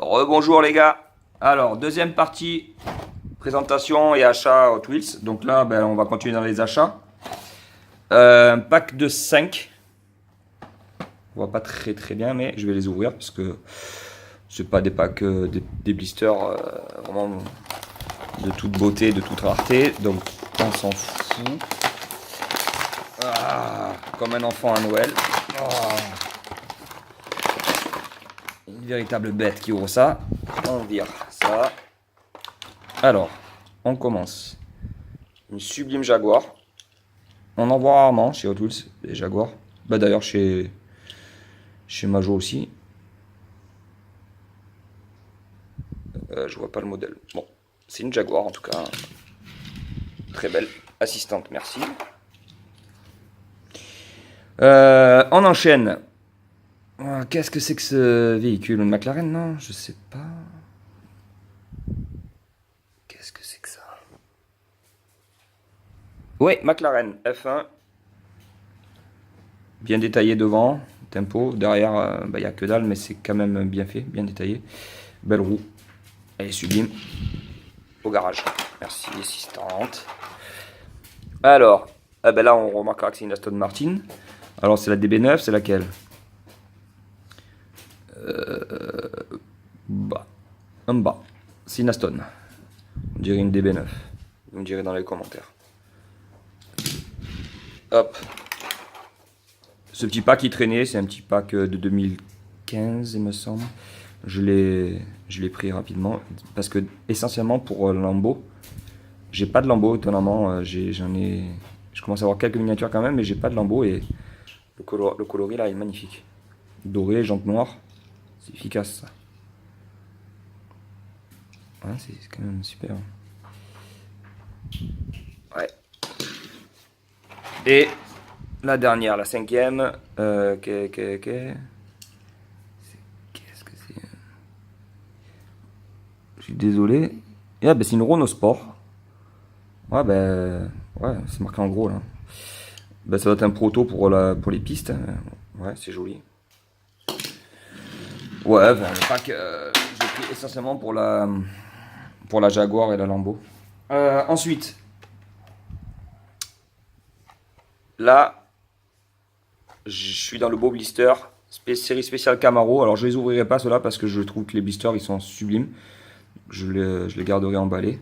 Rebonjour les gars. Alors, deuxième partie, présentation et achat Hot Wheels. Donc là, on va continuer dans les achats. Un pack de 5. On voit pas très bien, mais je vais les ouvrir parce que c'est pas des packs, des blisters vraiment de toute beauté, de toute rareté. Donc on s'en fout. Ah, comme un enfant à Noël. Oh. Une véritable bête qui ouvre ça. On vire ça. Alors, on commence. Une sublime Jaguar. On en voit rarement chez Hot Wheels, les Jaguars. D'ailleurs, chez Majo aussi. Je vois pas le modèle. Bon, c'est une Jaguar en tout cas. Très belle. Assistante, merci. On enchaîne. Qu'est-ce que c'est que ce véhicule? Une McLaren? Non, je sais pas. Qu'est-ce que c'est que ça? Oui, McLaren F1. Bien détaillé devant, tempo. Derrière, il n'y a que dalle, mais c'est quand même bien fait, bien détaillé. Belle roue. Elle est sublime. Au garage. Merci, assistante. Alors, là, on remarquera que c'est une Aston Martin. Alors, c'est la DB9, c'est laquelle? En bas. C'est une Aston. On dirait une DB9. Vous me direz dans les commentaires. Hop. Ce petit pack qui traînait, c'est un petit pack de 2015, il me semble. Je l'ai pris rapidement parce que essentiellement pour Lambo, j'ai pas de Lambo étonnamment. Je commence à avoir quelques miniatures quand même, mais j'ai pas de Lambo et le coloris là est magnifique. Doré, jante noire, c'est efficace ça. Ouais, c'est quand même super. Ouais. Et la dernière, la cinquième, qu'est-ce que c'est? Je suis désolé. Et c'est une Renault Sport. Ouais, ouais, c'est marqué en gros là. Ça doit être un proto pour les pistes. Ouais, c'est joli. Ouais, le pack, j'ai pris essentiellement pour la Jaguar et la Lambo. Ensuite, là, je suis dans le beau blister, série spéciale Camaro. Alors, je les ouvrirai pas ceux-là parce que je trouve que les blisters ils sont sublimes. Je les garderai emballés.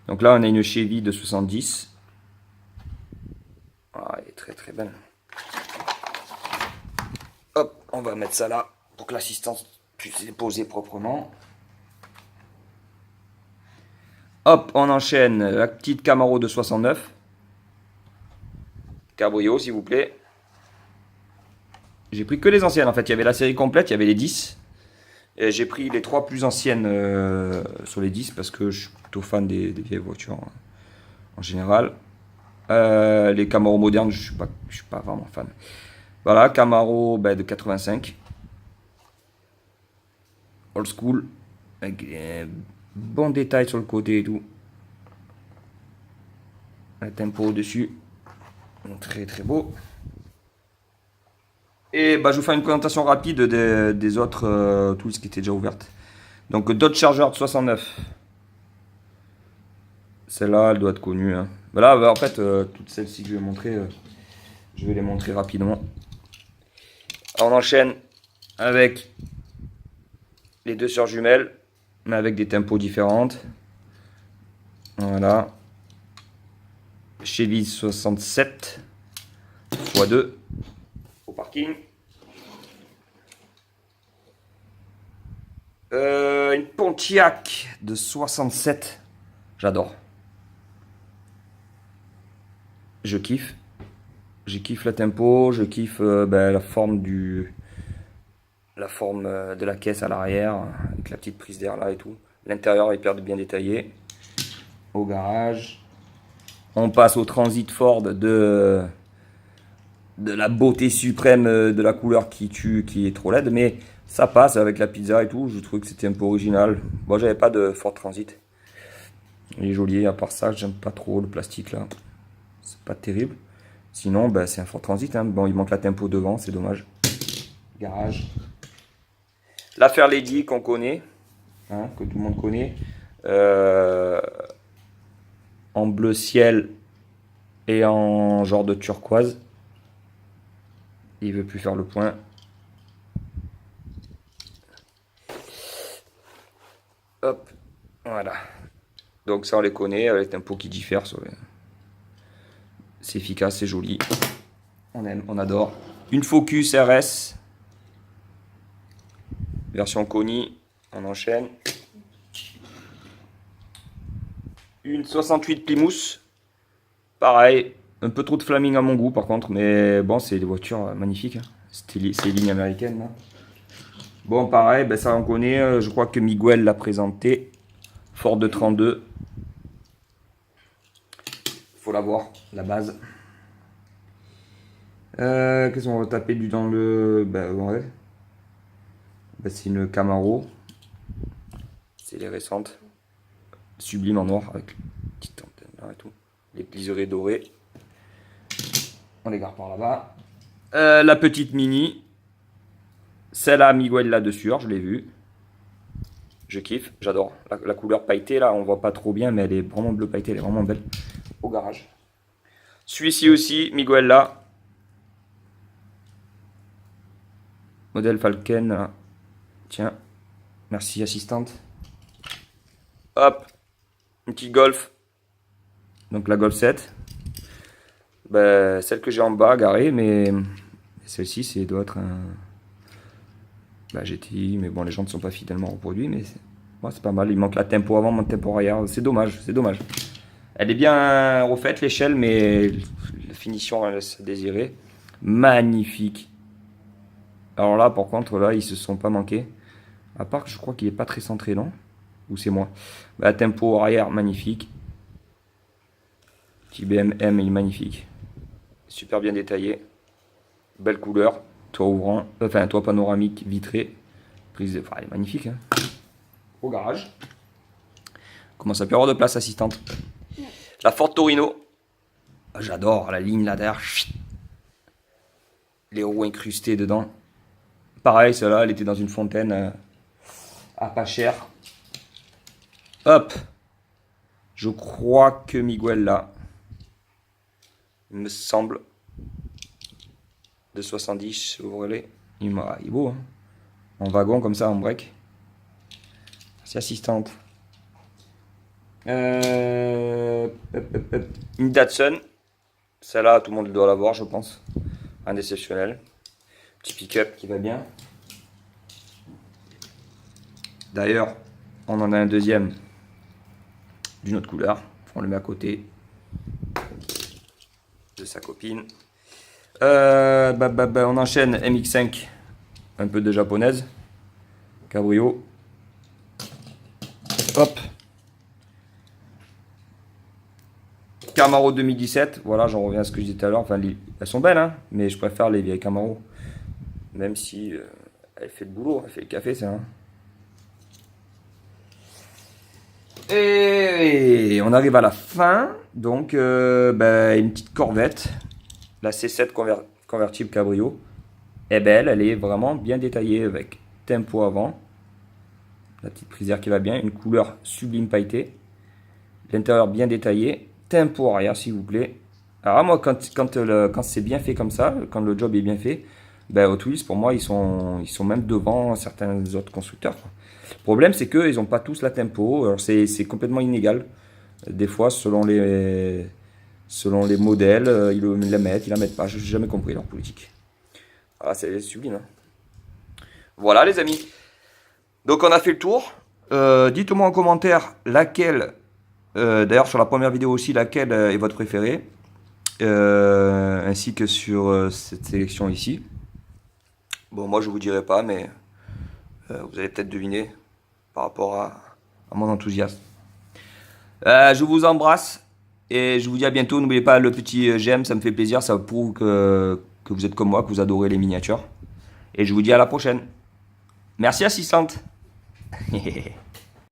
Donc là, on a une Chevy de 70. Ah, elle est très belle. Hop, on va mettre ça là pour que l'assistance puisse les poser proprement. Hop, on enchaîne la petite Camaro de 69. Cabrio, s'il vous plaît. J'ai pris que les anciennes en fait. Il y avait la série complète, il y avait les 10. Et j'ai pris les 3 plus anciennes sur les 10 parce que je suis plutôt fan des vieilles voitures en général. Les Camaro modernes, je suis pas vraiment fan. Voilà, Camaro de 85. Old school. Avec bon détail sur le côté et tout. Un tempo au-dessus. Très beau. Et je vous fais une présentation rapide des autres tools qui étaient déjà ouvertes. Donc Dodge Charger de 69. Celle-là, elle doit être connue. Hein. Là, en fait, toutes celles-ci que je vais montrer, je vais les montrer rapidement. On enchaîne avec les deux sœurs jumelles, mais avec des tempos différentes. Voilà. Chevy 67 x2 au parking. Une Pontiac de 67. J'adore. Je kiffe. Je kiffe la tempo, je kiffe la forme de la caisse à l'arrière, avec la petite prise d'air là et tout. L'intérieur est hyper bien détaillé. Au garage. On passe au Transit Ford de la beauté suprême de la couleur qui tue, qui est trop laide, mais ça passe avec la pizza et tout. Je trouvais que c'était un peu original. Moi, j'avais pas de Ford Transit. Il est joli, à part ça, j'aime pas trop le plastique là. C'est pas terrible. Sinon, c'est un Ford Transit. Hein. Bon, il manque la tempo devant, c'est dommage. Garage. L'affaire Lady qu'on connaît. hein, que tout le monde connaît. En bleu ciel et en genre de turquoise. Il veut plus faire le point. Hop, voilà. Donc ça on les connaît avec un pot qui diffère. C'est efficace, c'est joli. On aime, on adore. Une Focus RS. Version Koni. On enchaîne. Une 68 Plymouth. Pareil. Un peu trop de flaming à mon goût par contre. Mais bon, c'est des voitures magnifiques. Hein. C'est les lignes américaines. Là. Bon, pareil, ben ça on connaît. Je crois que Miguel l'a présenté. Ford 32. Faut l'avoir, la base. Qu'est-ce qu'on va taper du dans le... Ben ouais. Ben, c'est une Camaro. C'est les récentes. Sublime en noir avec une petite antenne là et tout. Les liserés dorés. On les garde par là-bas. La petite Mini. Celle-là, Miguel là-dessus, je l'ai vue. Je kiffe, j'adore. La couleur pailletée là, on voit pas trop bien, mais elle est vraiment bleu pailleté, elle est vraiment belle. Au garage. Celui-ci aussi, Miguel là. Modèle Falcon. Là. Tiens, merci assistante. Hop, une petite Golf. Donc la Golf 7. Ben, celle que j'ai en bas garée, mais celle-ci, c'est doit être un GTI, mais bon, les jantes ne sont pas fidèlement reproduits, mais c'est pas mal. Il manque la tempo avant, mon tempo arrière. C'est dommage, c'est dommage. Elle est bien refaite, l'échelle, mais la finition, elle laisse à désirer. Magnifique. Alors là, par contre, là, ils se sont pas manqués. À part que je crois qu'il est pas très centré, non? Ou c'est moi? Bah, tempo arrière, magnifique. Petit BMM, il est magnifique. Super bien détaillé. Belle couleur. Toit ouvrant. Enfin, toit panoramique vitré. Prise de... Enfin, elle est magnifique. Hein. Au garage. Comment ça peut avoir de place assistante? La Ford Torino. J'adore la ligne là derrière. Les roues incrustées dedans. Pareil, celle-là, elle était dans une fontaine à pas cher. Hop. Je crois que Miguel là. Il me semble. De 70 Chevrolet. Il est beau, hein. En wagon comme ça, en break. C'est assistante. Une Datsun. Celle-là, tout le monde doit l'avoir, je pense. Indéceptionnel. Petit pick-up qui va bien. D'ailleurs, on en a un deuxième d'une autre couleur. On le met à côté de sa copine. On enchaîne MX5. Un peu de japonaise. Cabrio. Hop. Camaro 2017. Voilà, j'en reviens à ce que je disais tout à l'heure. Enfin, elles sont belles, hein, mais je préfère les vieilles Camaro. Même si elle fait le boulot, elle fait le café, ça. Hein. Et on arrive à la fin. Donc, une petite Corvette. La C7 convertible cabrio. est belle, elle est vraiment bien détaillée avec tempo avant. La petite prisière qui va bien, une couleur sublime pailletée. L'intérieur bien détaillé. Tempo arrière s'il vous plaît. Alors moi quand c'est bien fait comme ça, quand le job est bien fait, ben Hot Wheels pour moi ils sont même devant certains autres constructeurs. Le problème c'est qu'ils n'ont pas tous la tempo, alors c'est complètement inégal. Des fois selon les modèles, ils la mettent, ils la mettent pas, je n'ai jamais compris leur politique. Ah c'est sublime. Hein. Voilà les amis. Donc on a fait le tour. Dites-moi en commentaire laquelle, d'ailleurs sur la première vidéo aussi, laquelle est votre préférée. Ainsi que sur cette sélection ici. Bon, moi je vous dirai pas, mais vous allez peut-être deviner par rapport à mon enthousiasme. Je vous embrasse et je vous dis à bientôt. N'oubliez pas le petit j'aime, ça me fait plaisir, ça prouve que vous êtes comme moi, que vous adorez les miniatures. Et je vous dis à la prochaine. Merci assistante.